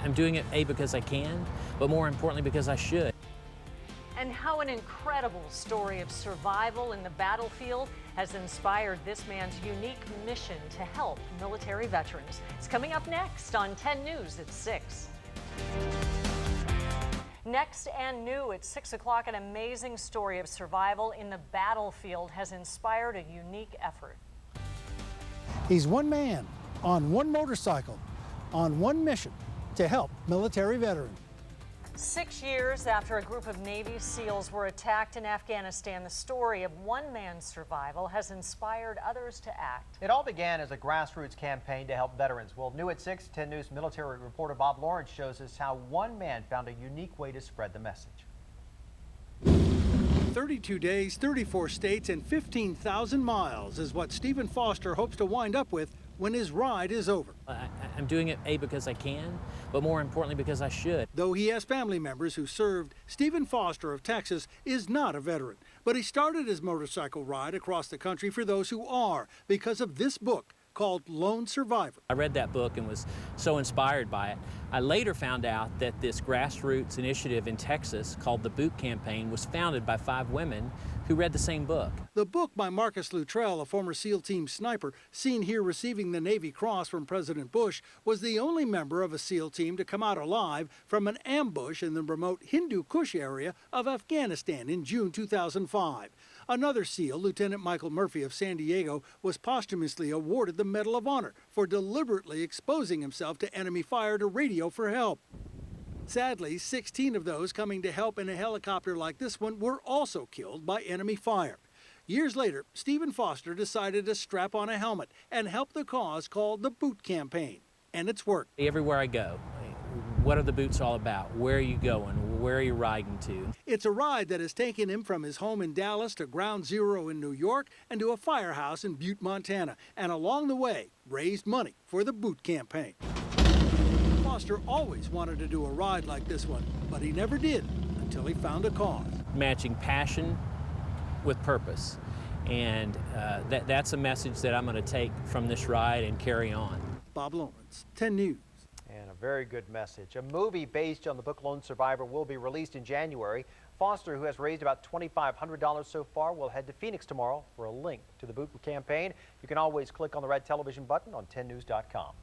I'm doing it, A, because I can, but more importantly, because I should. And how an incredible story of survival in the battlefield has inspired this man's unique mission to help military veterans. It's coming up next on 10 News at 6. Next and new at 6 o'clock, an amazing story of survival in the battlefield has inspired a unique effort. He's one man on one motorcycle on one mission to help military veterans. 6 years after a group of Navy SEALs were attacked in Afghanistan, the story of one man's survival has inspired others to act. It all began as a grassroots campaign to help veterans. Well, new at 6, 10 News military reporter Bob Lawrence shows us how one man found a unique way to spread the message. 32 days, 34 states, and 15,000 miles is what Stephen Foster hopes to wind up with when his ride is over. I'm doing it, A, because I can, but more importantly, because I should. Though he has family members who served, Stephen Foster of Texas is not a veteran. But he started his motorcycle ride across the country for those who are because of this book called Lone Survivor. I read that book and was so inspired by it. I later found out that this grassroots initiative in Texas called the Boot Campaign was founded by 5 women who read the same book. The book by Marcus Luttrell, a former SEAL Team sniper, seen here receiving the Navy Cross from President Bush, was the only member of a SEAL team to come out alive from an ambush in the remote Hindu Kush area of Afghanistan in June 2005. Another SEAL, Lieutenant Michael Murphy of San Diego, was posthumously awarded the Medal of Honor for deliberately exposing himself to enemy fire to radio for help. Sadly, 16 of those coming to help in a helicopter like this one were also killed by enemy fire. Years later, Stephen Foster decided to strap on a helmet and help the cause called the Boot Campaign. And it's worked. Everywhere I go, what are the boots all about? Where are you going? Where are you riding to? It's a ride that has taken him from his home in Dallas to Ground Zero in New York and to a firehouse in Butte, Montana, and along the way, raised money for the Boot Campaign. Foster always wanted to do a ride like this one, but he never did until he found a cause. Matching passion with purpose. And that's a message that I'm going to take from this ride and carry on. Bob Lawrence, 10 News. And a very good message. A movie based on the book Lone Survivor will be released in January. Foster, who has raised about $2,500 so far, will head to Phoenix tomorrow for a link to the Boot Campaign. You can always click on the red television button on 10news.com.